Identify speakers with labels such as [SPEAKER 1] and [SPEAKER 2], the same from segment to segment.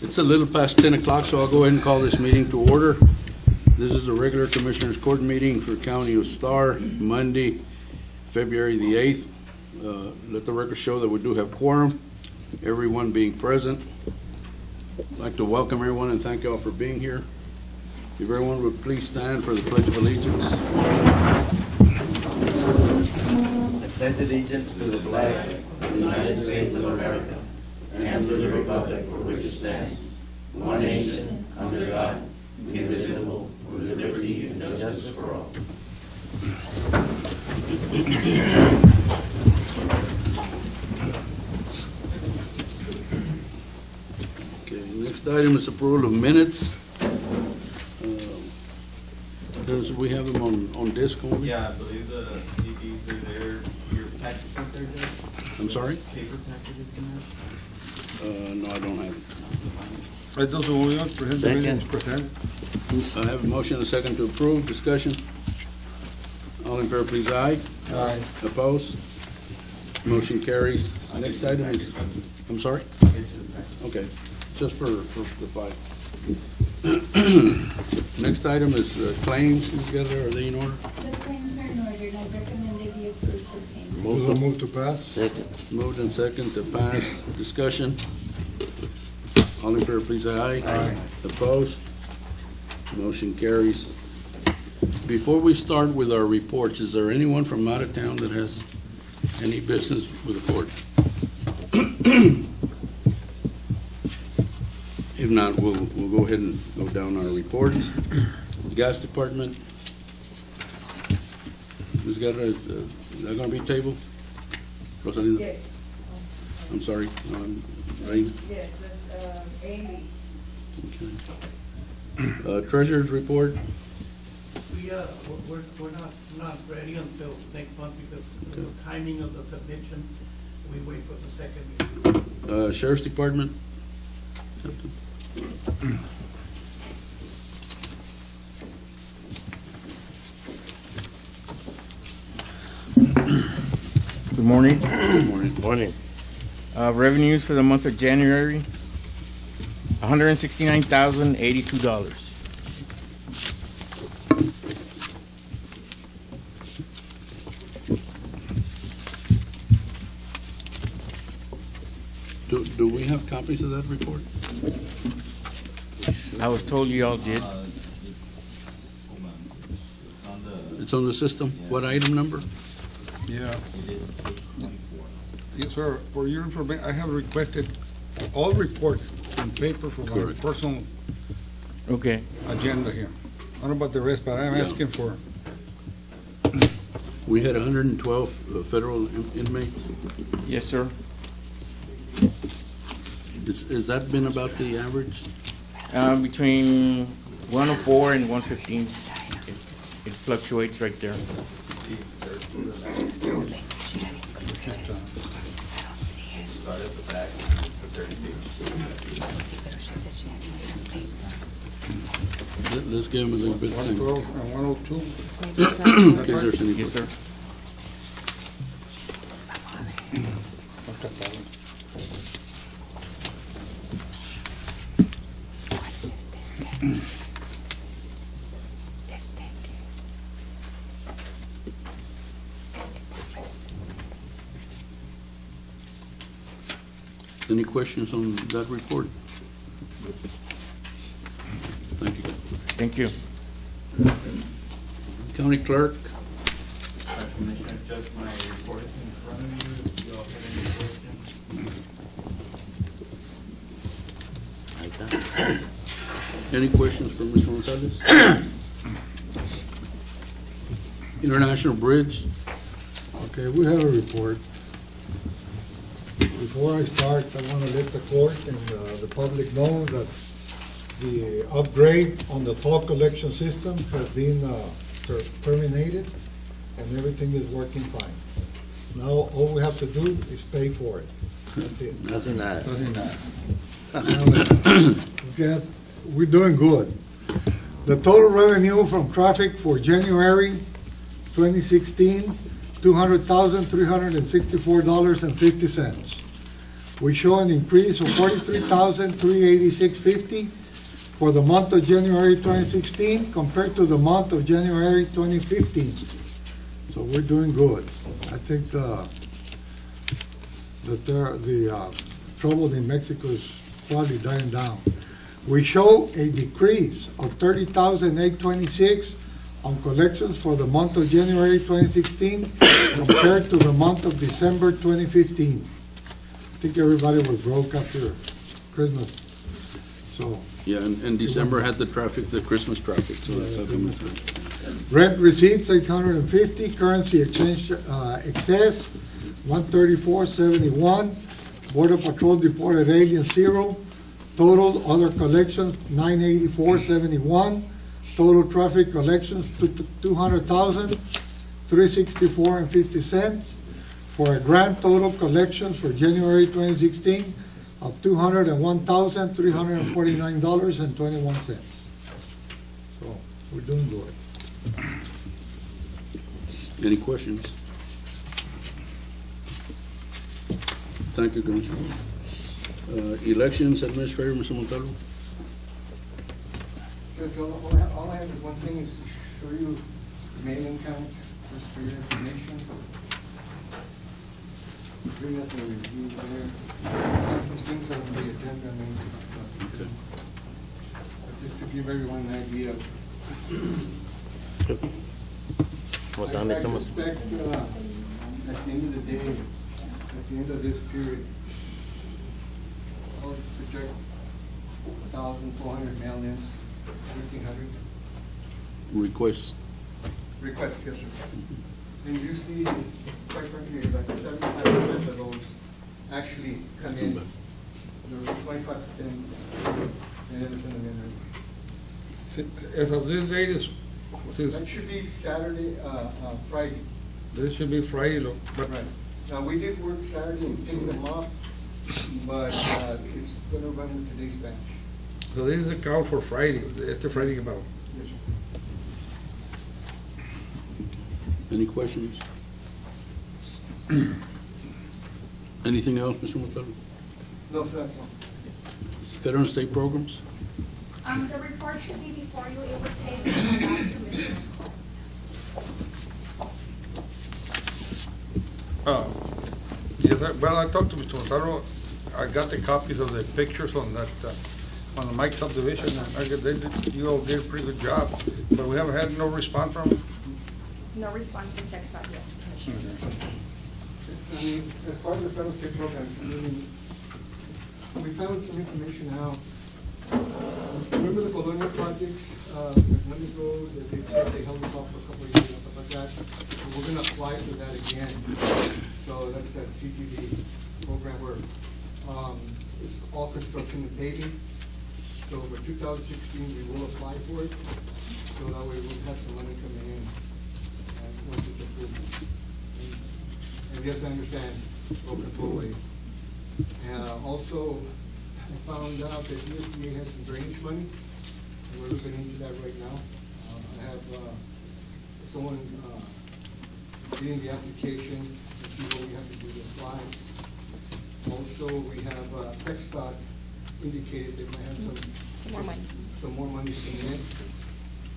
[SPEAKER 1] It's a little past 10 o'clock, so I'll go ahead and call this meeting to order. This is a regular Commissioners Court meeting for County of Starr, Monday, February the 8th. Let the record show that we do have quorum, everyone being present. I'd like to welcome everyone and thank you all for being here. If everyone would please stand for the Pledge of Allegiance.
[SPEAKER 2] I pledge allegiance to the flag of the United States of America and to the republic for which it stands, one nation, under God, indivisible, with liberty and justice for all.
[SPEAKER 1] Okay, next item is approval of minutes. We have them on disc only?
[SPEAKER 3] Yeah, I believe the CDs are there. Your packets are there, Judge?
[SPEAKER 1] I'm sorry?
[SPEAKER 3] Paper packages in there?
[SPEAKER 1] No, I don't have it.
[SPEAKER 4] I don't know, present the minutes, present.
[SPEAKER 1] I have a motion and a second to approve. Discussion. All in favor, please, aye.
[SPEAKER 4] Aye.
[SPEAKER 1] Opposed? Motion carries. Next item is, I'm sorry? Okay, just for the five. Next item is claims. Are they in order?
[SPEAKER 5] The claims are in order, and I recommend they be approved for payment.
[SPEAKER 4] Move to pass.
[SPEAKER 2] Second.
[SPEAKER 1] Moved and second to pass. Discussion. All in favor, please, aye.
[SPEAKER 4] Aye.
[SPEAKER 1] Opposed? Motion carries. Before we start with our reports, is there anyone from out of town that has any business with the court? If not, we'll go ahead and go down our reports. Gas department. Ms. Guerra, is that going to be tabled? Rosalina?
[SPEAKER 5] Yes.
[SPEAKER 1] I'm sorry. Rain?
[SPEAKER 5] Yes, Amy.
[SPEAKER 1] Okay. Treasurer's report.
[SPEAKER 6] We're not ready until next month because of the timing of the submission. We wait for the second meeting.
[SPEAKER 1] Sheriff's department.
[SPEAKER 7] Good morning.
[SPEAKER 1] Good morning.
[SPEAKER 2] Morning.
[SPEAKER 7] Revenues for the month of January, $169,082.
[SPEAKER 1] Do we have copies of that report?
[SPEAKER 7] I was told you all did.
[SPEAKER 1] It's on the system. What item number?
[SPEAKER 4] Yeah. Yes, sir. For your information, I have requested all reports in paper for my
[SPEAKER 1] Correct.
[SPEAKER 4] personal
[SPEAKER 7] Okay.
[SPEAKER 4] agenda here. I don't know about the rest, but I'm
[SPEAKER 1] Yeah.
[SPEAKER 4] asking for,
[SPEAKER 1] We had 112 federal inmates.
[SPEAKER 7] Yes, sir.
[SPEAKER 1] Has that been about the average?
[SPEAKER 7] Between 104 and 115. It fluctuates right there.
[SPEAKER 3] Start at the back, it's the 30 pages.
[SPEAKER 1] Let's give them a little bit of time.
[SPEAKER 4] 112 and 102.
[SPEAKER 1] In case there's any.
[SPEAKER 7] Yes, sir.
[SPEAKER 1] Any questions on that report? Thank you.
[SPEAKER 7] Thank you.
[SPEAKER 1] County clerk.
[SPEAKER 3] Commissioner, just my report is in front of you. If you all have any questions.
[SPEAKER 1] Any questions for Mr. Gonzalez? International Bridge.
[SPEAKER 8] Okay, we have a report. Before I start, I want to let the court and the public know that the upgrade on the toll collection system has been terminated and everything is working fine. Now, all we have to do is pay for it. That's it.
[SPEAKER 2] Nothing that.
[SPEAKER 8] Okay, we're doing good. The total revenue from traffic for January 2016, $200,364.50. we show an increase of $43,386.50 for the month of January 2016 compared to the month of January 2015. So we're doing good. I think the trouble in Mexico is probably dying down. We show a decrease of $30,826 on collections for the month of January 2016 compared to the month of December 2015. I think everybody was broke after Christmas, so.
[SPEAKER 1] Yeah, and December had the traffic, the Christmas traffic, so that's how come it's.
[SPEAKER 8] Rent receipts, 850, currency exchange, excess, 134.71, Border Patrol deported aliens, 0, total other collections, 984.71, total traffic collections, 200,000, 364.50, for a grand total collections for January 2016 of $201,349.21. So we're doing good.
[SPEAKER 1] Any questions? Thank you, Commissioner. Elections Administrator, Mr. Montalvo.
[SPEAKER 9] Judge, all I have is one thing, is to show you the mailing count, just for your information. Bring up the review there. Some things on the agenda,
[SPEAKER 1] Okay.
[SPEAKER 9] just to give everyone an idea. I suspect, at the end of the day, at the end of this period, I'll project 1,400 mail-ins, 1,500
[SPEAKER 1] Requests.
[SPEAKER 9] requests, yes, sir. And usually, quite frankly, like 75% of those actually come in. There was 25% they never send them in.
[SPEAKER 4] As of this date,
[SPEAKER 9] That should be Saturday, Friday.
[SPEAKER 4] this should be Friday, but
[SPEAKER 9] Right. Now, we did work Saturday and pick them up, but it's gonna run in today's batch.
[SPEAKER 4] so this is the count for Friday. It's the Friday about.
[SPEAKER 9] Yes, sir.
[SPEAKER 1] Any questions? Anything else, Mr. Montalvo?
[SPEAKER 9] No, sir, that's all.
[SPEAKER 1] Federal and state programs?
[SPEAKER 5] The report should be before you. It was tabled in the last commissioner's court.
[SPEAKER 4] Well, I talked to Mr. Montalvo. I got the copies of the pictures on that, on the Mike subdivision, and you all did a pretty good job, but we haven't had no response from them.
[SPEAKER 10] No response from TxDOT yet, Commissioner.
[SPEAKER 9] I mean, as far as the federal state programs, I mean, we found some information out. Remember the Colonia projects, McManus Road, that they said they held us off for a couple of years and stuff like that? So we're gonna apply for that again. So that's that CTV program where, it's all construction and paving. So for 2016, we will apply for it. So that way we'll have some money coming in, once it's approved. And yes, I understand, road control way. Also, I found out that USDA has some drainage money, and we're looking into that right now. I have someone getting the application and see what we have to do to apply. Also, we have TxDOT indicated they might have
[SPEAKER 10] Some more money.
[SPEAKER 9] some more money coming in.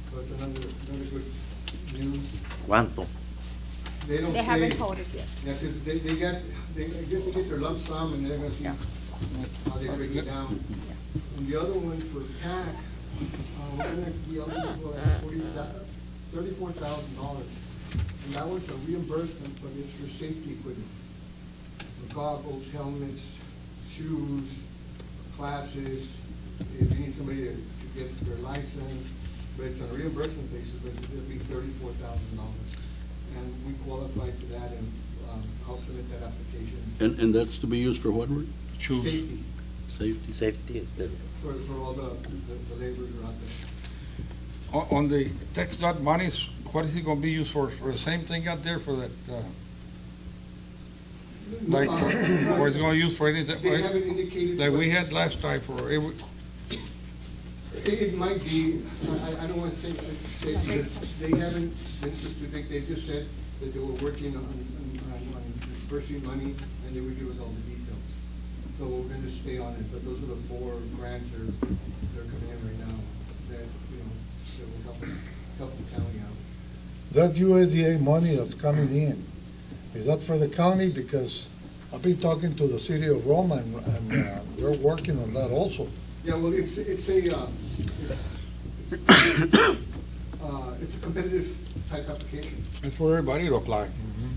[SPEAKER 9] So it's another good news.
[SPEAKER 2] ¿Cuánto?
[SPEAKER 9] They don't
[SPEAKER 10] They haven't
[SPEAKER 9] say-
[SPEAKER 10] told us yet.
[SPEAKER 9] Yeah, because I guess they get their lump sum and they're gonna see
[SPEAKER 10] Yeah.
[SPEAKER 9] how they break it down. And the other one for CAC, we're gonna be eligible at $34,000. And that one's a reimbursement, but it's for safety equipment. For goggles, helmets, shoes, classes, if you need somebody to get their license, but it's on a reimbursement basis, but it'll be $34,000. And we qualify for that, and I'll submit that application.
[SPEAKER 1] And that's to be used for what, Rick?
[SPEAKER 9] Safety,
[SPEAKER 1] Safety?
[SPEAKER 2] Safety.
[SPEAKER 9] for all the laborers who are out there.
[SPEAKER 4] On the TxDOT monies, what is it gonna be used for? For the same thing out there for that, like, or is it gonna use for anything?
[SPEAKER 9] They haven't indicated.
[SPEAKER 4] Like we had last time for every,
[SPEAKER 9] It might be, I don't want to say, because they haven't been specific, they just said that they were working on dispersing money, and they would give us all the details. So just stay on it, but those are the 4 grants that are coming in right now that, that will help the county out.
[SPEAKER 8] That USDA money that's coming in, is that for the county? Because I've been talking to the city of Roma, and they're working on that also.
[SPEAKER 9] Yeah, well, it's a competitive type application.
[SPEAKER 4] It's for everybody to apply,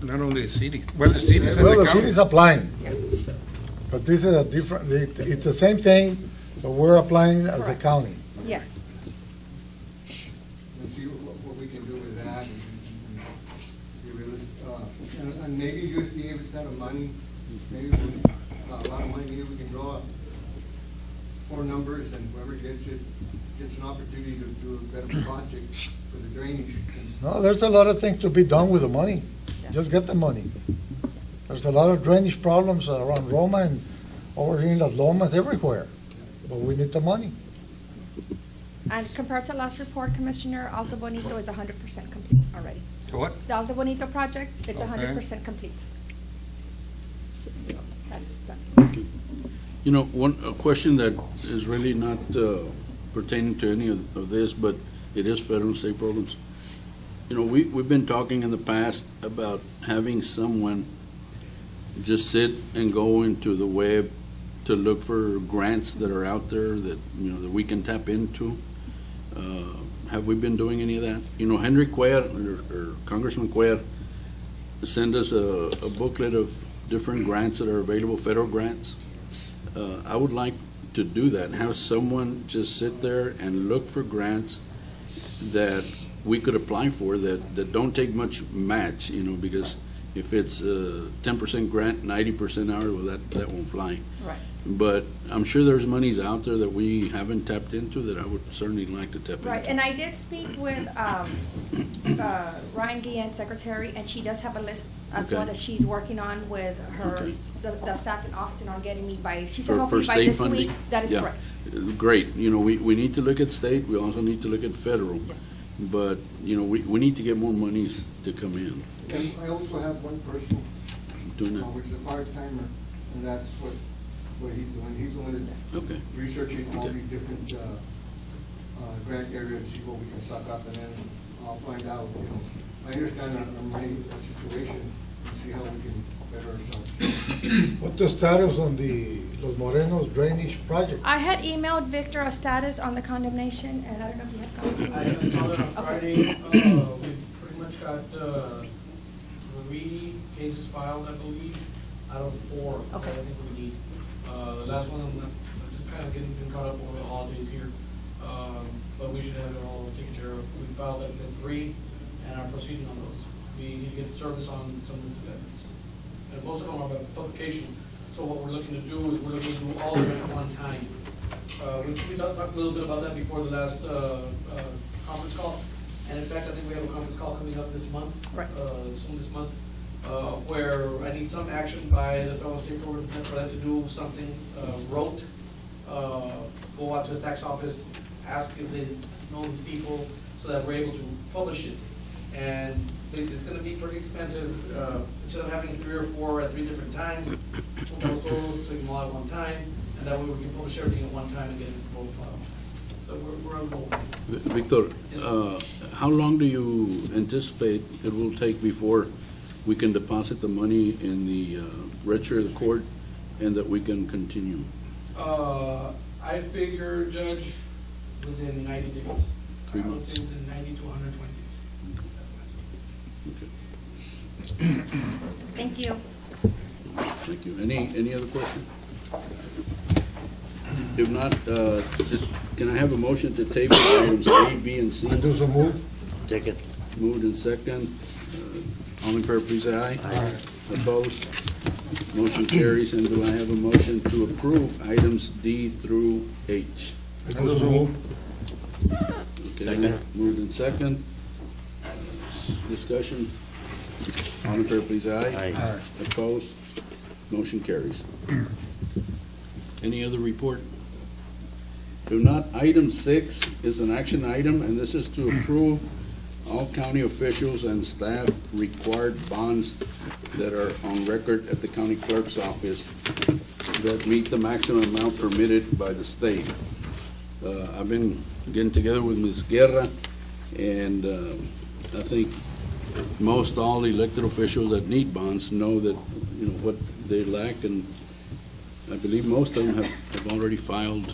[SPEAKER 4] not only the city. Well, the city's in
[SPEAKER 8] Well,
[SPEAKER 4] the
[SPEAKER 8] the
[SPEAKER 4] county.
[SPEAKER 8] city's applying, but this is a different, it's the same thing, but we're applying as a
[SPEAKER 10] Correct.
[SPEAKER 8] county.
[SPEAKER 10] Yes.
[SPEAKER 9] And see what we can do with that, and be realistic. And maybe USDA, if it's not a money, maybe a lot of money, maybe we can draw 4 numbers, and whoever gets it, gets an opportunity to do a better project for the drainage.
[SPEAKER 8] No, there's a lot of things to be done with the money. Just get the money. There's a lot of drainage problems around Roma and over here in Las Lomas, everywhere. But we need the money.
[SPEAKER 10] And compared to last report, Commissioner, Alto Bonito is 100% complete already.
[SPEAKER 4] What?
[SPEAKER 10] The Alto Bonito project, it's
[SPEAKER 4] Okay.
[SPEAKER 10] 100% complete. So that's done.
[SPEAKER 1] You know, a question that is really not pertaining to any of this, but it is federal and state programs. You know, we've been talking in the past about having someone just sit and go into the web to look for grants that are out there that, that we can tap into. Have we been doing any of that? You know, Henry Cuellar, or Congressman Cuellar, sent us a booklet of different grants that are available, federal grants. I would like to do that, have someone just sit there and look for grants that we could apply for that don't take much match, because if it's a 10% grant, 90% ours, well, that won't fly.
[SPEAKER 10] Right.
[SPEAKER 1] But I'm sure there's monies out there that we haven't tapped into that I would certainly like to tap into.
[SPEAKER 10] Right, and I did speak with Ryan Guillen, secretary, and she does have a list as
[SPEAKER 1] Okay.
[SPEAKER 10] well that she's working on with her,
[SPEAKER 1] Okay.
[SPEAKER 10] the staff in Austin on getting me by, she said
[SPEAKER 1] For
[SPEAKER 10] hopefully by
[SPEAKER 1] state
[SPEAKER 10] this
[SPEAKER 1] funding?
[SPEAKER 10] week. That is
[SPEAKER 1] Yeah.
[SPEAKER 10] correct.
[SPEAKER 1] Great. We need to look at state, we also need to look at federal.
[SPEAKER 10] Yes.
[SPEAKER 1] But, we need to get more monies to come in.
[SPEAKER 9] And I also have one person,
[SPEAKER 1] Doing that.
[SPEAKER 9] which is a part-timer, and that's what he's doing. He's the one that's
[SPEAKER 1] Okay.
[SPEAKER 9] researching all
[SPEAKER 1] Okay.
[SPEAKER 9] these different grant areas and see what we can suck up, and then I'll find out, I understand our money situation and see how we can better ourselves.
[SPEAKER 8] What's the status on the Los Morenos drainage project?
[SPEAKER 10] I had emailed Victor a status on the condemnation, and I don't know if you have comments.
[SPEAKER 6] I installed it on
[SPEAKER 10] Okay.
[SPEAKER 6] Friday. We pretty much got 3 cases filed, I believe, out of 4 that I
[SPEAKER 10] Okay.
[SPEAKER 6] think we need. The last one, I'm just kind of getting caught up over the holidays here. But we should have it all taken care of. We filed, like I said, 3, and are proceeding on those. We need to get service on some of the defendants. And most of them are by publication. So what we're looking to do is we're looking to do all of them at one time. We talked a little bit about that before the last conference call. And in fact, I think we have a conference call coming up this month.
[SPEAKER 10] Right.
[SPEAKER 6] Soon this month, where I need some action by the federal state program for them to do something, wrote, go out to the tax office, ask if they know these people, so that we're able to publish it. And basically, it's gonna be pretty expensive, instead of having 3 or 4 at 3 different times, we'll go take them all at one time, and that way we can publish everything at one time and get it in the profile. So we're on goal.
[SPEAKER 1] Victor, how long do you anticipate it will take before we can deposit the money in the register of the court and that we can continue?
[SPEAKER 6] I figure, Judge, within 90 days.
[SPEAKER 1] 3
[SPEAKER 6] I would
[SPEAKER 1] months.
[SPEAKER 6] say within 90 to 120 days.
[SPEAKER 1] Okay.
[SPEAKER 10] Thank you.
[SPEAKER 1] Thank you. Any other question? If not, can I have a motion to table items A, B, and C?
[SPEAKER 8] I do so move.
[SPEAKER 2] Second.
[SPEAKER 1] Moved in second. All in favor, please say aye.
[SPEAKER 8] Aye.
[SPEAKER 1] Opposed? Motion carries. And do I have a motion to approve items D through H?
[SPEAKER 8] I do so move.
[SPEAKER 1] Okay,
[SPEAKER 2] Second.
[SPEAKER 1] moved in second. Discussion. All in favor, please say aye.
[SPEAKER 2] Aye.
[SPEAKER 1] Opposed? Motion carries. Any other report? If not, item 6 is an action item, and this is to approve all county officials and staff required bonds that are on record at the county clerk's office that meet the maximum amount permitted by the state. I've been getting together with Ms. Guerra, and I think most all elected officials that need bonds know that, you know, what they lack, and I believe most of them have already filed.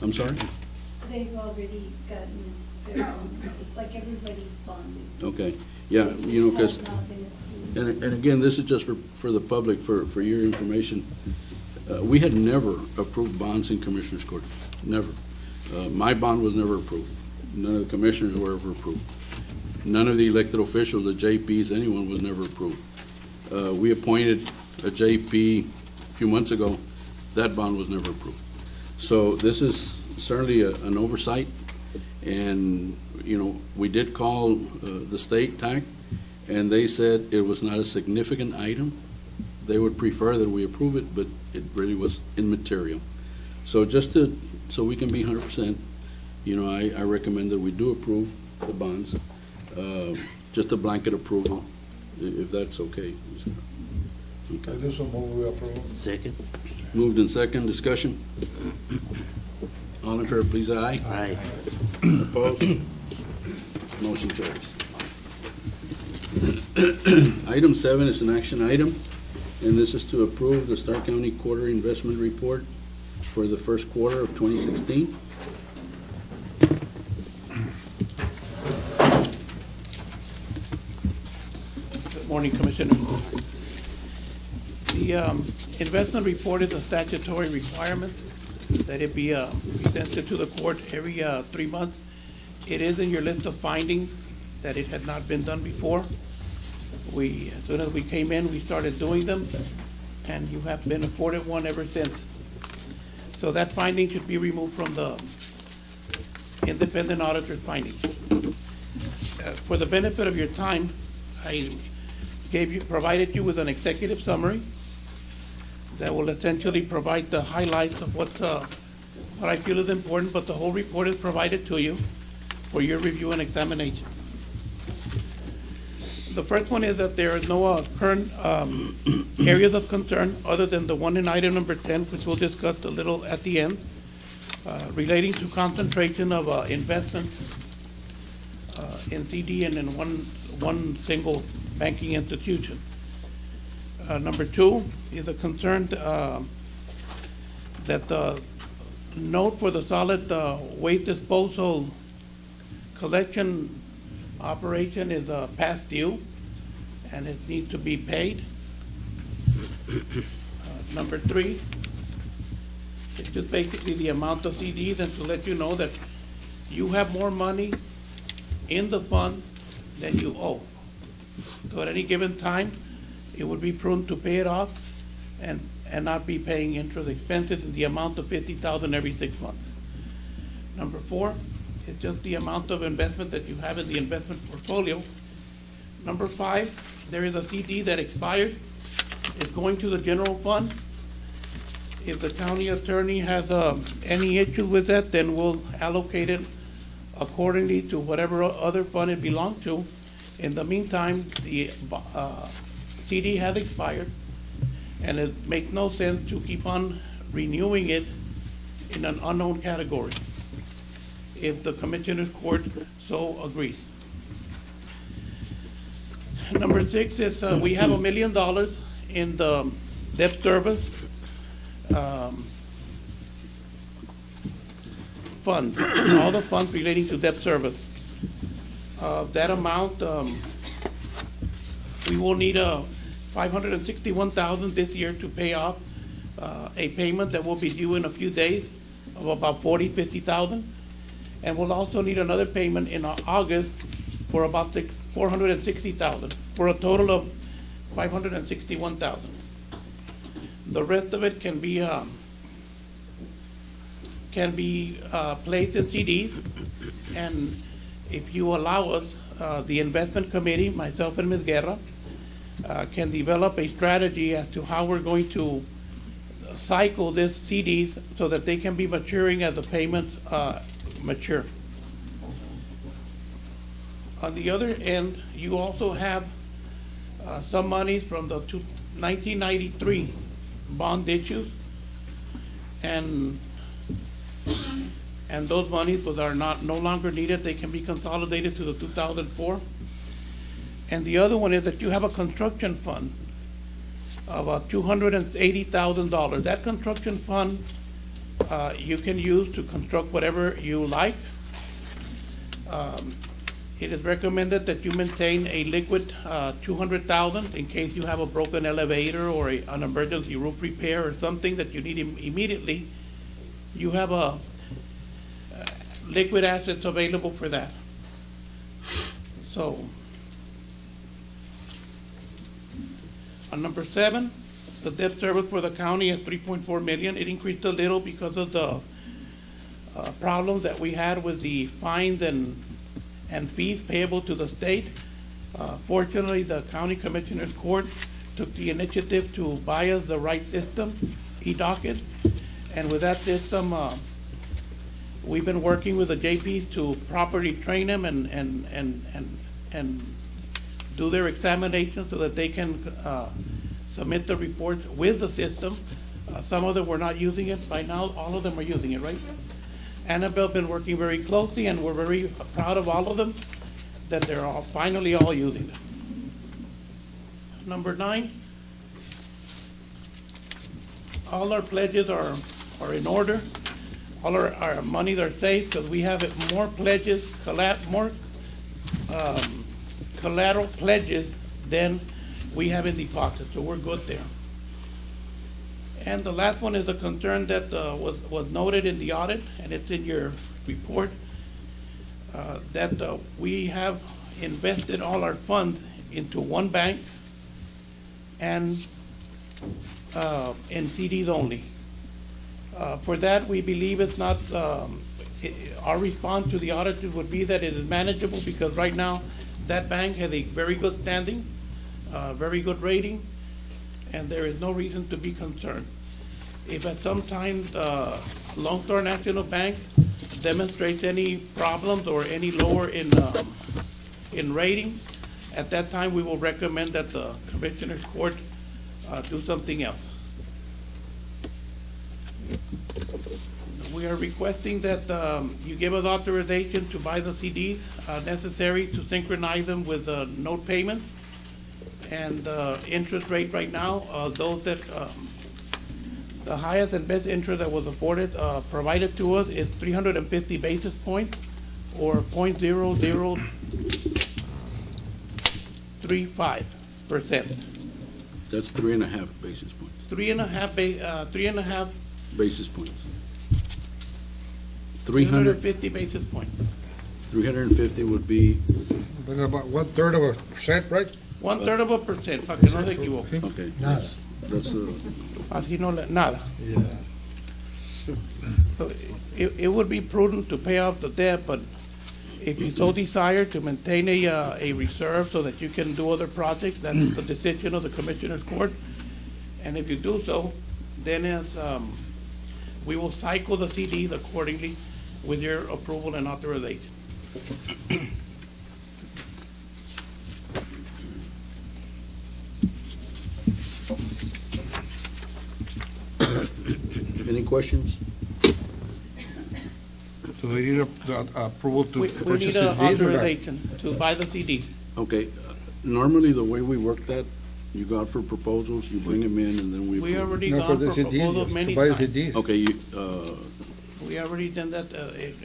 [SPEAKER 1] I'm sorry?
[SPEAKER 11] They've already gotten their bonds, like everybody's bonded.
[SPEAKER 1] Okay, yeah, you know, because,
[SPEAKER 11] Has not been approved.
[SPEAKER 1] and again, this is just for the public, for your information. We had never approved bonds in Commissioners Court, never. My bond was never approved. None of the commissioners were ever approved. None of the elected officials, the JPs, anyone was never approved. We appointed a JP a few months ago. That bond was never approved. So this is certainly an oversight, and, you know, we did call the state TAC, and they said it was not a significant item. They would prefer that we approve it, but it really was immaterial. So so we can be 100%, you know, I recommend that we do approve the bonds, just a blanket approval, if that's okay.
[SPEAKER 8] I do so move we approve.
[SPEAKER 2] Second?
[SPEAKER 1] Moved in second, discussion. All in favor, please, aye.
[SPEAKER 2] Aye.
[SPEAKER 1] Opposed? Motion carries. Item 7 is an action item, and this is to approve the Starr County Quarter Investment Report for the first quarter of 2016.
[SPEAKER 12] Good morning, Commissioner. The investment report is a statutory requirement that it be presented to the court every 3 months. It is in your list of findings that it had not been done before. As soon as we came in, we started doing them, and you have been afforded one ever since. So that finding should be removed from the independent auditor's findings. For the benefit of your time, I provided you with an executive summary that will essentially provide the highlights of what I feel is important, but the whole report is provided to you for your review and examination. The first one is that there are no current areas of concern other than the one in item number 10, which we'll discuss a little at the end, relating to concentration of investments in CD and in one single banking institution. Number 2 is a concern that the note for the solid waste disposal collection operation is past due, and it needs to be paid. Number 3 is just basically the amount of CDs, and to let you know that you have more money in the fund than you owe. So at any given time, it would be prudent to pay it off and not be paying interest expenses in the amount of $50,000 every 6 months. Number 4 is just the amount of investment that you have in the investment portfolio. Number 5, there is a CD that expired. It's going to the general fund. If the county attorney has any issue with that, then we'll allocate it accordingly to whatever other fund it belongs to. In the meantime, the CD has expired, and it makes no sense to keep on renewing it in an unknown category if the Commissioner's Court so agrees. Number 6 is we have $1 million in the debt service funds, all the funds relating to debt service. That amount, we will need $561,000 this year to pay off a payment that will be due in a few days of about $50,000. And we'll also need another payment in August for about $460,000, for a total of $561,000. The rest of it can be placed in CDs, and if you allow us, the investment committee, myself and Ms. Guerra, can develop a strategy as to how we're going to cycle these CDs so that they can be maturing as the payments mature. On the other end, you also have some monies from the 1993 bond issues, and those monies are no longer needed. They can be consolidated to the 2004. And the other one is that you have a construction fund of $280,000. That construction fund you can use to construct whatever you like. It is recommended that you maintain a liquid $200,000 in case you have a broken elevator or an emergency roof repair or something that you need immediately. You have a liquid assets available for that. So, on number 7, the debt service for the county is $3.4 million. It increased a little because of the problems that we had with the fines and fees payable to the state. Fortunately, the County Commissioners Court took the initiative to buy us the right system, e-docket, and with that system, we've been working with the JPs to properly train them and do their examination so that they can submit the reports with the system. Some of them were not using it. By now, all of them are using it, right? Annabelle been working very closely, and we're very proud of all of them, that they're finally all using it. Number 9, all our pledges are in order. All our monies are safe because we have more pledges, collateral pledges than we have in deposit, so we're good there. And the last one is a concern that was noted in the audit, and it's in your report, that we have invested all our funds into one bank and in CDs only. For that, we believe it's not, our response to the auditors would be that it is manageable because right now that bank has a very good standing, very good rating, and there is no reason to be concerned. If at some time Lone Star National Bank demonstrates any problems or any lower in rating, at that time we will recommend that the Commissioners Court do something else. We are requesting that you give us authorization to buy the CDs necessary to synchronize them with note payments. And the interest rate right now, those that the highest and best interest that was afforded, provided to us is 350 basis points or 0.0035%.
[SPEAKER 1] That's 3.5 basis points.
[SPEAKER 12] 3.5
[SPEAKER 1] Basis points.
[SPEAKER 12] 350 basis points.
[SPEAKER 1] 350 would be,
[SPEAKER 4] But about 1/3%, right?
[SPEAKER 12] 1/3%, para que no se equivoque.
[SPEAKER 1] okay.
[SPEAKER 8] Nada.
[SPEAKER 1] That's
[SPEAKER 12] Así no le, nada. So it would be prudent to pay off the debt, but if you so desire to maintain a reserve so that you can do other projects, that's the decision of the Commissioners Court. And if you do so, then we will cycle the CDs accordingly with your approval and authorization.
[SPEAKER 1] any questions?
[SPEAKER 4] So they need approval to
[SPEAKER 12] We
[SPEAKER 4] purchase
[SPEAKER 12] need
[SPEAKER 4] CDs or not?
[SPEAKER 12] authorization to buy the CDs.
[SPEAKER 1] Okay, normally the way we work that, you go out for proposals, you bring them in, and then we
[SPEAKER 12] We
[SPEAKER 1] approve.
[SPEAKER 12] already
[SPEAKER 4] No,
[SPEAKER 12] gone
[SPEAKER 4] the
[SPEAKER 12] for proposals
[SPEAKER 4] CDs,
[SPEAKER 12] many
[SPEAKER 4] to buy the
[SPEAKER 12] times.
[SPEAKER 4] CDs.
[SPEAKER 1] Okay,
[SPEAKER 12] We already done that.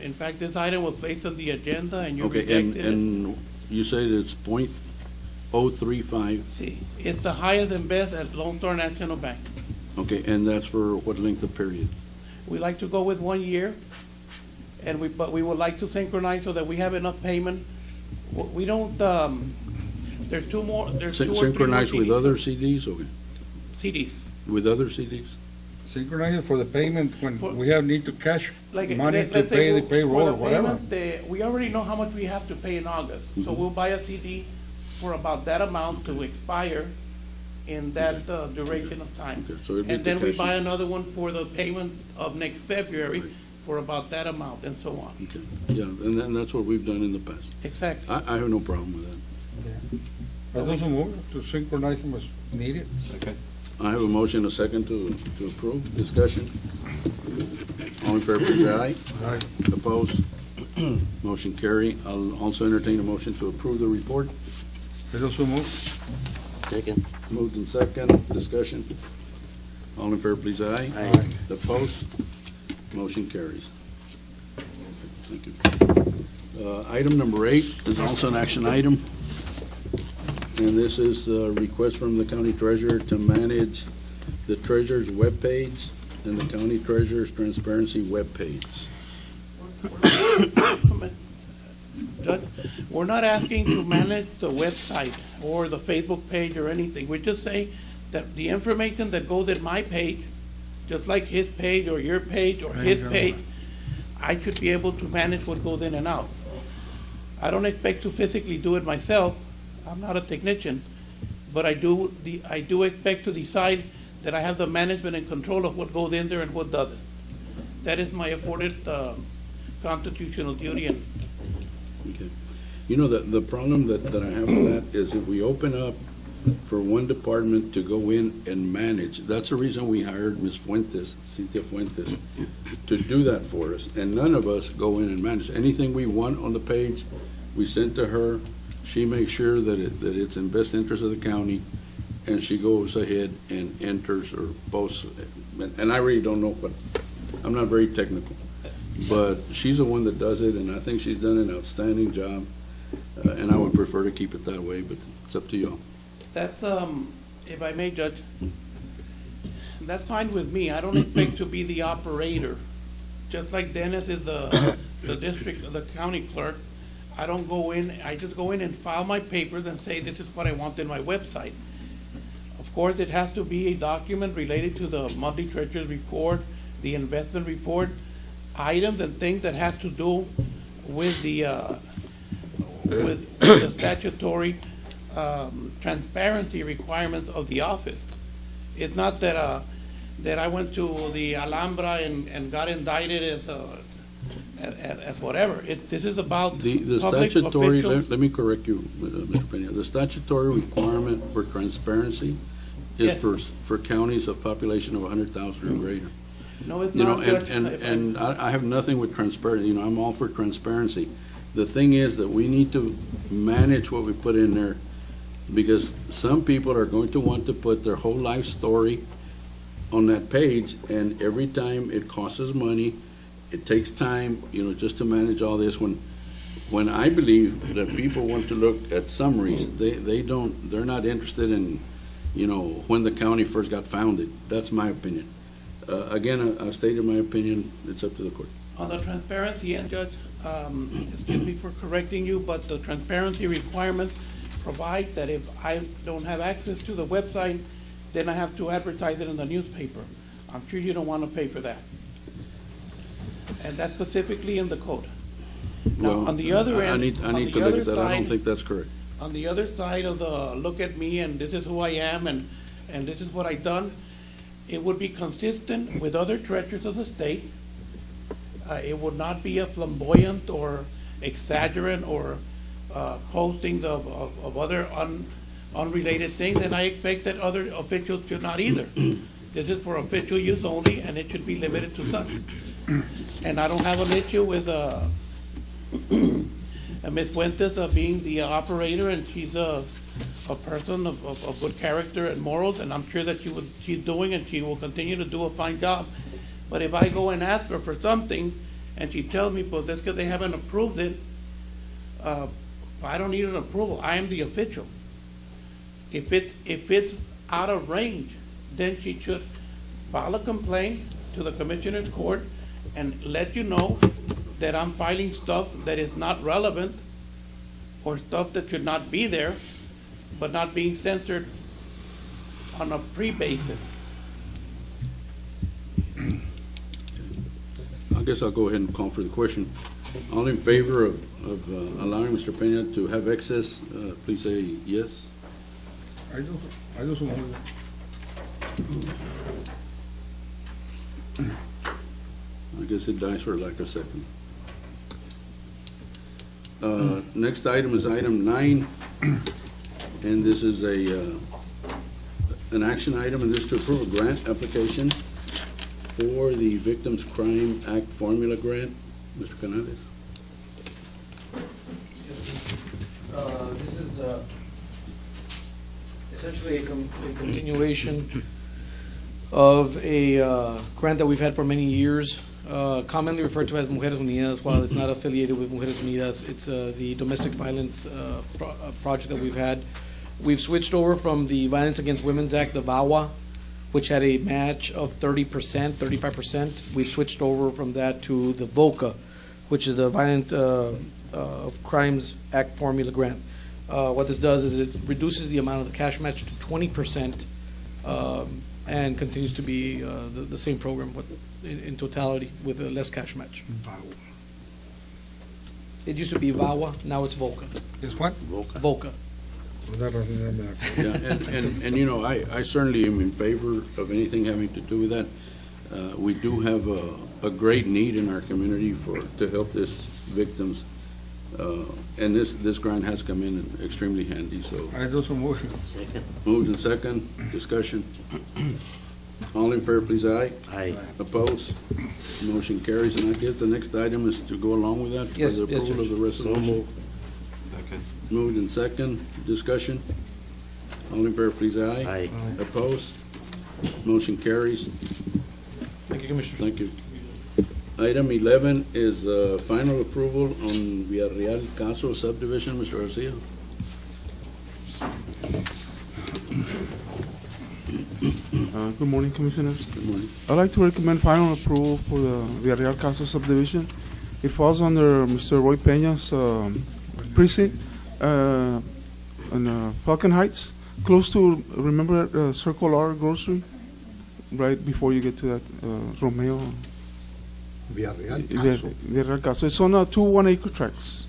[SPEAKER 12] In fact, this item was placed on the agenda and you
[SPEAKER 1] okay,
[SPEAKER 12] rejected it.
[SPEAKER 1] and you said it's .035,
[SPEAKER 12] See, it's the highest and best at Lone Star National Bank.
[SPEAKER 1] okay, and that's for what length of period?
[SPEAKER 12] We like to go with 1 year, but we would like to synchronize so that we have enough payment. We don't, there's two or three more
[SPEAKER 1] Synchronize with
[SPEAKER 12] CDs.
[SPEAKER 1] other CDs, okay,
[SPEAKER 12] CDs.
[SPEAKER 1] with other CDs?
[SPEAKER 4] Synchronize for the payment when
[SPEAKER 12] For-
[SPEAKER 4] we have need to cash
[SPEAKER 12] Like,
[SPEAKER 4] money to
[SPEAKER 12] let's say
[SPEAKER 4] pay the
[SPEAKER 12] for
[SPEAKER 4] payroll
[SPEAKER 12] the
[SPEAKER 4] or whatever.
[SPEAKER 12] payment, we already know how much we have to pay in August. So we'll buy a CD for about that amount to expire in that duration of time.
[SPEAKER 1] Okay, so it'll be
[SPEAKER 12] And then we
[SPEAKER 1] cash
[SPEAKER 12] buy
[SPEAKER 1] in.
[SPEAKER 12] another one for the payment of next February
[SPEAKER 1] Right.
[SPEAKER 12] for about that amount and so on.
[SPEAKER 1] Okay, yeah, and that's what we've done in the past.
[SPEAKER 12] Exactly.
[SPEAKER 1] I have no problem with that.
[SPEAKER 4] I also move to synchronize them as needed.
[SPEAKER 1] I have a motion, a second to approve. Discussion. All in favor, please say aye.
[SPEAKER 4] Aye.
[SPEAKER 1] Opposed? Motion carry. I'll also entertain a motion to approve the report.
[SPEAKER 4] I also move.
[SPEAKER 2] Second.
[SPEAKER 1] Moved in second. Discussion. All in favor, please say aye.
[SPEAKER 2] Aye.
[SPEAKER 1] Opposed? Motion carries. Thank you. Item number 8 is also an action item. And this is a request from the county treasurer to manage the treasurer's webpage and the county treasurer's transparency webpage.
[SPEAKER 12] Judge, we're not asking to manage the website or the Facebook page or anything. We're just saying that the information that goes in my page, just like his page or your page or his page, I should be able to manage what goes in and out. I don't expect to physically do it myself. I'm not a technician, but I do expect to decide that I have the management and control of what goes in there and what doesn't. That is my afforded constitutional duty. And
[SPEAKER 1] Okay. You know, the problem that I have with that is if we open up for one department to go in and manage, that's the reason we hired Ms. Fuentes, Cynthia Fuentes, to do that for us. And none of us go in and manage. Anything we want on the page, we send to her. She makes sure that it's in best interest of the county, and she goes ahead and enters or posts. And I really don't know, but I'm not very technical. But she's the one that does it, and I think she's done an outstanding job. And I would prefer to keep it that way, but it's up to y'all.
[SPEAKER 12] that's, if I may, Judge, that's fine with me. I don't expect to be the operator. Just like Dennis is the county clerk, I don't go in, I just go in and file my papers and say, this is what I want in my website. Of course, it has to be a document related to the monthly treasurer's report, the investment report, items and things that have to do with the statutory transparency requirements of the office. It's not that that I went to the Alhambra and got indicted as whatever. This is about
[SPEAKER 1] The
[SPEAKER 12] public
[SPEAKER 1] statutory,
[SPEAKER 12] officials.
[SPEAKER 1] let me correct you, Mr. Pena. The statutory requirement for transparency is
[SPEAKER 12] Yes.
[SPEAKER 1] for counties of population of 100,000 or greater.
[SPEAKER 12] No, it's
[SPEAKER 1] You know,
[SPEAKER 12] not. Judge.
[SPEAKER 1] and I have nothing with transparency, you know, I'm all for transparency. The thing is that we need to manage what we put in there, because some people are going to want to put their whole life story on that page, and every time it costs us money, it takes time, you know, just to manage all this. When I believe that people want to look at summaries, they're not interested in, you know, when the county first got founded. That's my opinion. Again, I stated my opinion. It's up to the court.
[SPEAKER 12] On the transparency end, Judge, excuse me for correcting you, but the transparency requirements provide that if I don't have access to the website, then I have to advertise it in the newspaper. I'm sure you don't want to pay for that. And that's specifically in the code. Now,
[SPEAKER 1] Well,
[SPEAKER 12] on the other end,
[SPEAKER 1] I need to look at that. I don't think that's correct.
[SPEAKER 12] on the other side of the look at me and this is who I am and this is what I've done, it would be consistent with other treasurers of the state. It would not be a flamboyant or exaggerant or postings of other unrelated things, and I expect that other officials should not either. This is for official use only, and it should be limited to such. And I don't have an issue with Ms. Fuentes being the operator, and she's a person of good character and morals, and I'm sure that she's doing and she will continue to do a fine job. But if I go and ask her for something, and she tells me, well, that's because they haven't approved it, I don't need an approval. I am the official. If it's out of range, then she should file a complaint to the Commissioner's Court and let you know that I'm filing stuff that is not relevant or stuff that should not be there, but not being censored on a pre-basis.
[SPEAKER 1] I guess I'll go ahead and call for the question. All in favor of allowing Mr. Pena to have access, please say yes.
[SPEAKER 4] I do so move.
[SPEAKER 1] I guess it dies for lack of second. Next item is item 9, And this is an action item, and this is to approve a grant application for the Victims Crime Act Formula Grant. Mr. Canales?
[SPEAKER 6] This is essentially a continuation of a grant that we've had for many years, commonly referred to as Mujeres Unidas. While it's not affiliated with Mujeres Unidas, it's the domestic violence project that we've had. We've switched over from the Violence Against Women's Act, the VAWA, which had a match of 30%, 35%. We've switched over from that to the VOCA, which is the Violent Crimes Act Formula Grant. What this does is it reduces the amount of the cash match to 20%, and continues to be the same program in totality with a less cash match. It used to be VAWA, now it's VOCA.
[SPEAKER 4] Is what?
[SPEAKER 6] VOCA.
[SPEAKER 1] Yeah, and you know, I certainly am in favor of anything having to do with that. We do have a great need in our community to help these victims. And this grant has come in extremely handy, so.
[SPEAKER 4] I do some motion.
[SPEAKER 2] Second.
[SPEAKER 1] Moved and second, discussion. All in favor, please, aye.
[SPEAKER 2] Aye.
[SPEAKER 1] Opposed? Motion carries, and I guess the next item is to go along with that?
[SPEAKER 6] Yes,
[SPEAKER 1] For the
[SPEAKER 6] yes,
[SPEAKER 1] approval of
[SPEAKER 6] Judge.
[SPEAKER 1] the resolution. Moved and second, discussion. All in favor, please, aye.
[SPEAKER 2] Aye.
[SPEAKER 1] Opposed? Motion carries.
[SPEAKER 6] Thank you, Commissioner.
[SPEAKER 1] Thank you. Item 11 is final approval on Villarreal Caso subdivision. Mr. Garcia.
[SPEAKER 13] Good morning, Commissioners.
[SPEAKER 1] Good morning.
[SPEAKER 13] I'd like to recommend final approval for the Villarreal Caso subdivision. It falls under Mr. Roy Peña's precinct in Falcon Heights, close to, remember, Circle R grocery? Right before you get to that Romeo.
[SPEAKER 8] Villarreal Caso.
[SPEAKER 13] Villarreal Caso. It's on 2 1-acre tracts.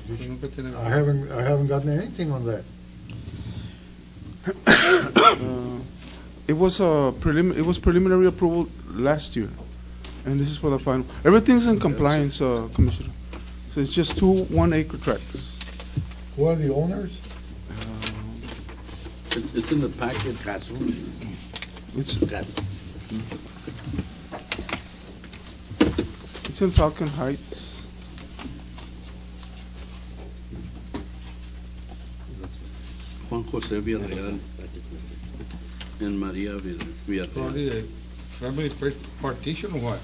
[SPEAKER 8] I haven't gotten anything on that.
[SPEAKER 13] It was preliminary approval last year, and this is for the final. Everything's in compliance, Commissioner. So it's just 2 1-acre tracts.
[SPEAKER 8] Who are the owners?
[SPEAKER 1] It's in the packet.
[SPEAKER 2] Caso.
[SPEAKER 13] It's
[SPEAKER 2] Caso.
[SPEAKER 13] It's in Falcon Heights.
[SPEAKER 1] Juan José Villarreal and Maria Villarreal.
[SPEAKER 4] Probably a family partition or what?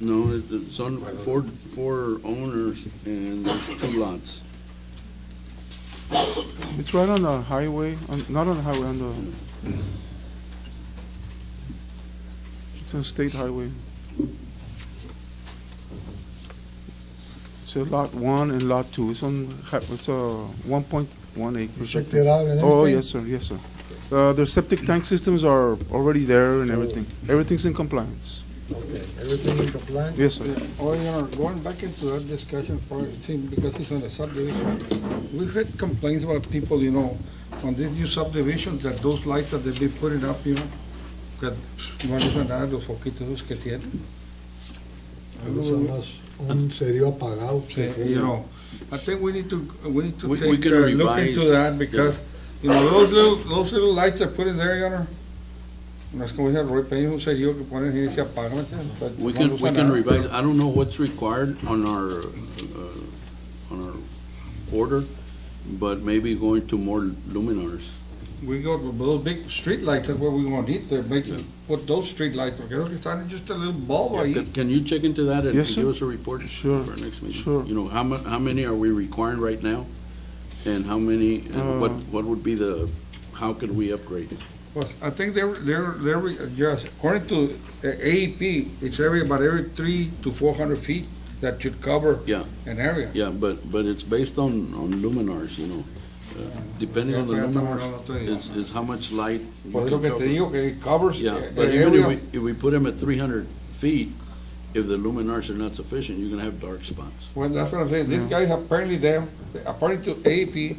[SPEAKER 1] No, it's on four owners, and there's 2 lots.
[SPEAKER 13] It's right on the highway, not on the highway, on the. It's a state highway. It's a lot 1 and lot 2. It's a 1.1 acres.
[SPEAKER 8] You checked it out and
[SPEAKER 13] Oh,
[SPEAKER 8] everything?
[SPEAKER 13] yes, sir, yes, sir. Their septic tank systems are already there and everything. Everything's in compliance.
[SPEAKER 8] Okay, everything in compliance?
[SPEAKER 13] Yes, sir.
[SPEAKER 9] Oh, you know, going back into that discussion part, it seems, because it's on the subdivision, we've had complaints about people, you know, on these new subdivisions, that those lights that they've been putting up, you know, that no les van a dar los foquitos esos que tienen.
[SPEAKER 8] Un serio apagado.
[SPEAKER 9] You know, I think we need to
[SPEAKER 1] We
[SPEAKER 9] take
[SPEAKER 1] can
[SPEAKER 9] a look
[SPEAKER 1] revise,
[SPEAKER 9] into that, because, you know, those little lights they're putting there, Your Honor, no es como dice Roy Peña, un serio que ponen y se apagan. But
[SPEAKER 1] We
[SPEAKER 9] no
[SPEAKER 1] can
[SPEAKER 9] usan nada.
[SPEAKER 1] revise. I don't know what's required on our order, but maybe going to more luminars.
[SPEAKER 9] We go with those big street lights, that's what we want to need, to make, put those street lights, porque those que están just a little bulb ahí.
[SPEAKER 1] Can you check into that and
[SPEAKER 13] Yes, sir.
[SPEAKER 1] give us a report?
[SPEAKER 13] Sure.
[SPEAKER 1] For our next meeting?
[SPEAKER 13] Sure.
[SPEAKER 1] You know, how many are we requiring right now? And how many, and what would be how could we upgrade?
[SPEAKER 9] Well, I think they're just, according to AEP, it's about every 300 to 400 feet that should cover
[SPEAKER 1] Yeah.
[SPEAKER 9] an area.
[SPEAKER 1] Yeah, but it's based on luminars, you know. Depending on the
[SPEAKER 9] Yeah,
[SPEAKER 1] luminars, is how much light. you
[SPEAKER 9] Por
[SPEAKER 1] can
[SPEAKER 9] eso que
[SPEAKER 1] cover.
[SPEAKER 9] te digo que it covers
[SPEAKER 1] Yeah,
[SPEAKER 9] an
[SPEAKER 1] but even
[SPEAKER 9] area.
[SPEAKER 1] if we put them at 300 feet, if the luminars are not sufficient, you're gonna have dark spots.
[SPEAKER 9] Well, that's what I'm saying, these guys apparently according to AEP,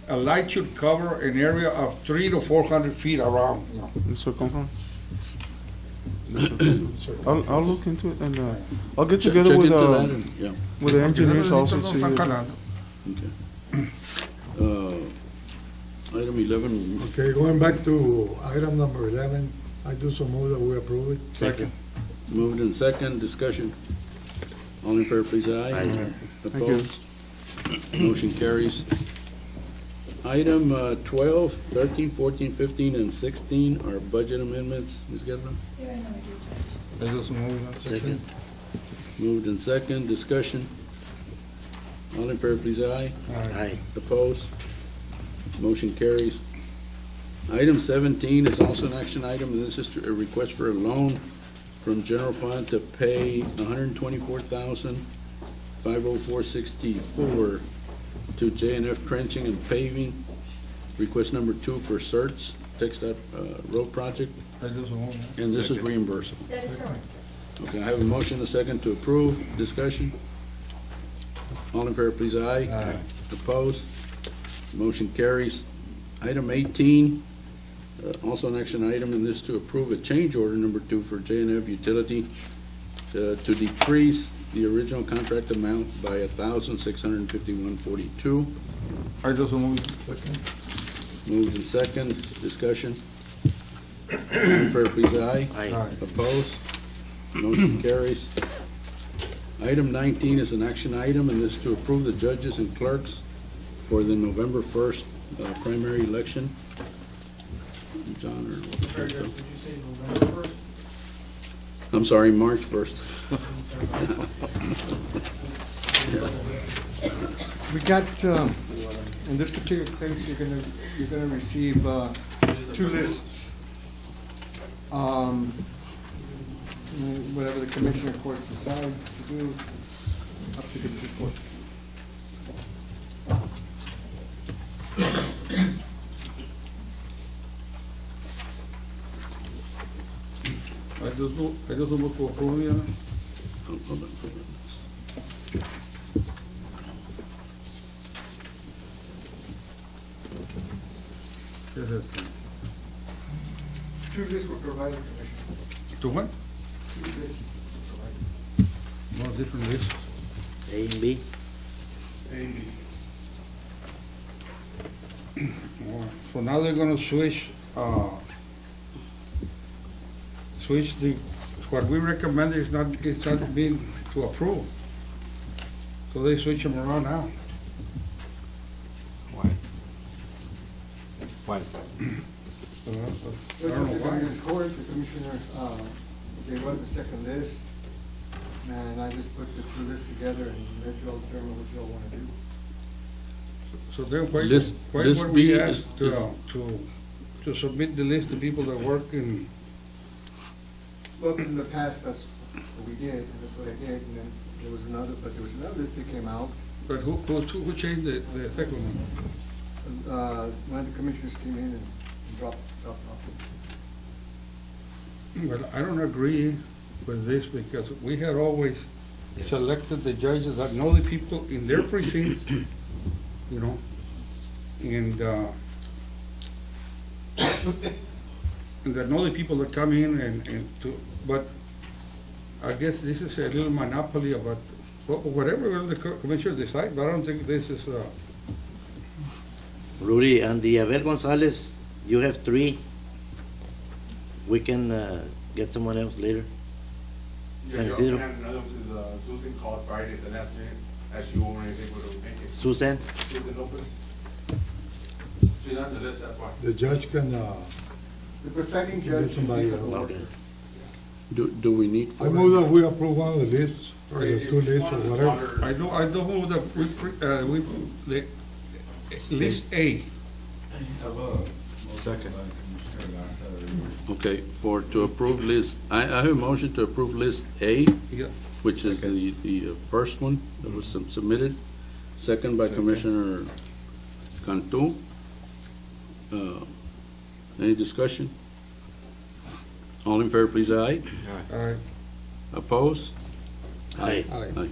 [SPEAKER 9] a light should cover an area of 300 to 400 feet around, you know.
[SPEAKER 13] In circumference. I'll look into it and I'll get
[SPEAKER 1] Check
[SPEAKER 13] together with
[SPEAKER 1] into that and, yeah.
[SPEAKER 13] the engineers
[SPEAKER 9] Porque
[SPEAKER 13] also.
[SPEAKER 9] no
[SPEAKER 13] See,
[SPEAKER 9] están jalando.
[SPEAKER 1] Okay. Item 11,
[SPEAKER 8] Okay, going back to item number 11, I do so move that we approve it.
[SPEAKER 2] Second.
[SPEAKER 1] moved in second, discussion. All in favor, please, aye.
[SPEAKER 2] Aye.
[SPEAKER 1] Opposed? Motion carries. Item 12, 13, 14, 15, and 16 are budget amendments. Ms. Guerra?
[SPEAKER 4] I just move that.
[SPEAKER 2] Second.
[SPEAKER 1] Moved in second, discussion. All in favor, please, aye.
[SPEAKER 2] Aye.
[SPEAKER 1] Opposed? Motion carries. Item 17 is also an action item, and this is a request for a loan from general fund to pay $124,504.64 to J&F Trenching and Paving. Request number 2 for CERT's TxDOT road project,
[SPEAKER 4] I just move that.
[SPEAKER 1] and this is reimbursable.
[SPEAKER 5] That is correct.
[SPEAKER 1] Okay, I have a motion, a second to approve. Discussion? All in favor, please, aye.
[SPEAKER 4] Aye.
[SPEAKER 1] Opposed? Motion carries. Item 18, also an action item, and this to approve a change order number 2 for J&F Utility to decrease the original contract amount by $1,651.42.
[SPEAKER 4] I just move it.
[SPEAKER 8] Second.
[SPEAKER 1] Moved in second. Discussion? All in favor, please, aye.
[SPEAKER 2] Aye.
[SPEAKER 1] Opposed? Motion carries. Item 19 is an action item, and this to approve the judges and clerks for the November 1st primary election. John, or what was
[SPEAKER 6] Sorry,
[SPEAKER 1] that?
[SPEAKER 6] Judge, did you say November 1st?
[SPEAKER 1] I'm sorry, March 1st.
[SPEAKER 9] We got, in this particular case, you're gonna receive, 2 lists. Whatever the commissioner court decides to do, up to the court.
[SPEAKER 4] I just move to approve, yeah.
[SPEAKER 1] Hold on.
[SPEAKER 4] Yes, yes.
[SPEAKER 9] 2 lists were provided, Commissioner.
[SPEAKER 4] To what?
[SPEAKER 9] 2 lists were provided.
[SPEAKER 4] No, different list.
[SPEAKER 2] A and B.
[SPEAKER 4] So now they're gonna switch the, what we recommend is not being to approve. So they switch them around now.
[SPEAKER 7] Why? Why?
[SPEAKER 4] I don't
[SPEAKER 9] This
[SPEAKER 4] know
[SPEAKER 9] is the
[SPEAKER 4] why.
[SPEAKER 9] Commissioner's court, the commissioner, they wrote the second list, and I just put the 2 lists together and let you all determine what you all wanna do.
[SPEAKER 4] So then why
[SPEAKER 1] List
[SPEAKER 4] were
[SPEAKER 1] B
[SPEAKER 4] we
[SPEAKER 1] is-
[SPEAKER 4] asked to submit the list to people that work in,
[SPEAKER 9] Well, 'cause in the past, that's what we did, and that's what I did, and then there was another list that came out.
[SPEAKER 4] but who changed the second one?
[SPEAKER 9] One of the commissioners came in and dropped off.
[SPEAKER 4] Well, I don't agree with this because we had always selected the judges that know the people in their precincts, you know, and that know the people that come in and but I guess this is a little monopoly about whatever the commissioner decides, but I don't think this is,
[SPEAKER 2] Rudy, and the Abel Gonzalez, you have 3. We can get someone else later. San Isidro.
[SPEAKER 3] Another one to Susan called Friday at the last minute, as she won't be able to make it.
[SPEAKER 2] Susan?
[SPEAKER 3] Susan Lopez. She's on the list, that's why.
[SPEAKER 8] The judge can,
[SPEAKER 9] The presiding
[SPEAKER 8] Get
[SPEAKER 9] judge.
[SPEAKER 8] somebody else.
[SPEAKER 2] Okay.
[SPEAKER 1] Do we need?
[SPEAKER 8] I move that we approve one of the lists, or the 2 lists, or whatever.
[SPEAKER 4] I don't know that the list A.
[SPEAKER 3] Second.
[SPEAKER 1] Okay, to approve list, I have a motion to approve list A,
[SPEAKER 4] Yeah.
[SPEAKER 1] which is the first one that was submitted, second by Commissioner Cantu. Any discussion? All in favor, please, aye. Opposed?
[SPEAKER 2] Aye.
[SPEAKER 8] Aye.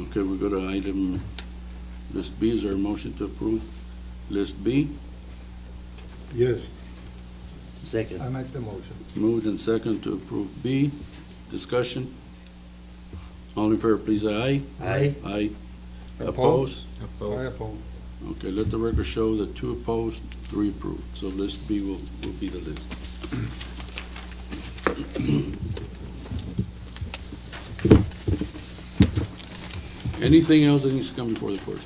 [SPEAKER 1] Okay, we go to item, list B, is there a motion to approve list B?
[SPEAKER 8] Yes,
[SPEAKER 2] Second.
[SPEAKER 8] I make the motion.
[SPEAKER 1] Moved and second to approve B. Discussion? All in favor, please, aye.
[SPEAKER 2] Aye.
[SPEAKER 1] Aye. Opposed?
[SPEAKER 4] I oppose.
[SPEAKER 1] Okay, let the record show that 2 opposed, 3 approved. So list B will be the list. Anything else that needs to come before the court?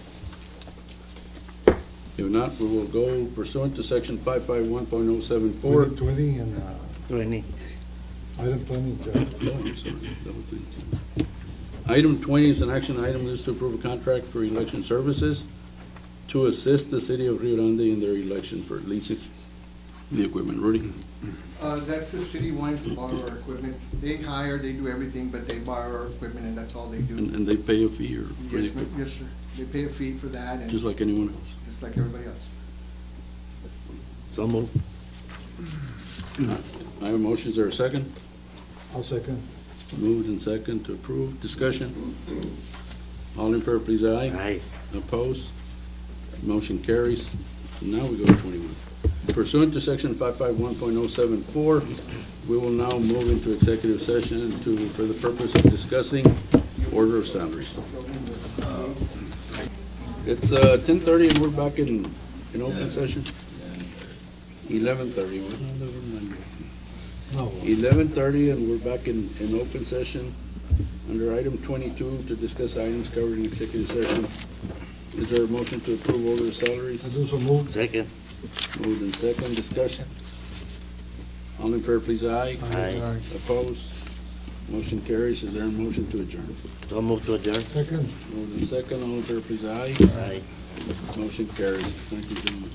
[SPEAKER 1] If not, we will go pursuant to section 551.074.
[SPEAKER 8] 20 and,
[SPEAKER 2] 20.
[SPEAKER 8] item 20, Judge.
[SPEAKER 1] Oh, I'm sorry, double thank you. Item 20 is an action item. This is to approve a contract for election services to assist the city of Rio Grande in their election for leasing the equipment. Rudy?
[SPEAKER 9] That's the city wanting to borrow our equipment. They hire, they do everything, but they borrow our equipment and that's all they do.
[SPEAKER 1] And they pay a fee or? for the
[SPEAKER 9] Yes,
[SPEAKER 1] equipment?
[SPEAKER 9] yes, sir. They pay a fee for that and
[SPEAKER 1] Just like anyone else?
[SPEAKER 9] just like everybody else.
[SPEAKER 2] So moved.
[SPEAKER 1] I have a motion. Is there a second?
[SPEAKER 8] I'll second.
[SPEAKER 1] Moved and second to approve. Discussion? All in favor, please, aye.
[SPEAKER 2] Aye.
[SPEAKER 1] Opposed? Motion carries. Now we go to 21. Pursuant to section 551.074, we will now move into executive session for the purpose of discussing order of salaries. It's 10:30 and we're back in open session. 11:30.
[SPEAKER 8] No.
[SPEAKER 1] 11:30 and we're back in open session under item 22 to discuss items covered in executive session. Is there a motion to approve order of salaries?
[SPEAKER 8] I do so move.
[SPEAKER 2] Second.
[SPEAKER 1] Moved in second. Discussion. All in favor, please, aye.
[SPEAKER 2] Aye.
[SPEAKER 1] Opposed? Motion carries. Is there a motion to adjourn?
[SPEAKER 2] So moved to adjourn.
[SPEAKER 8] Second.
[SPEAKER 1] Moved in second. All in favor, please, aye.
[SPEAKER 2] Aye.
[SPEAKER 1] Motion carries. Thank you, gentlemen.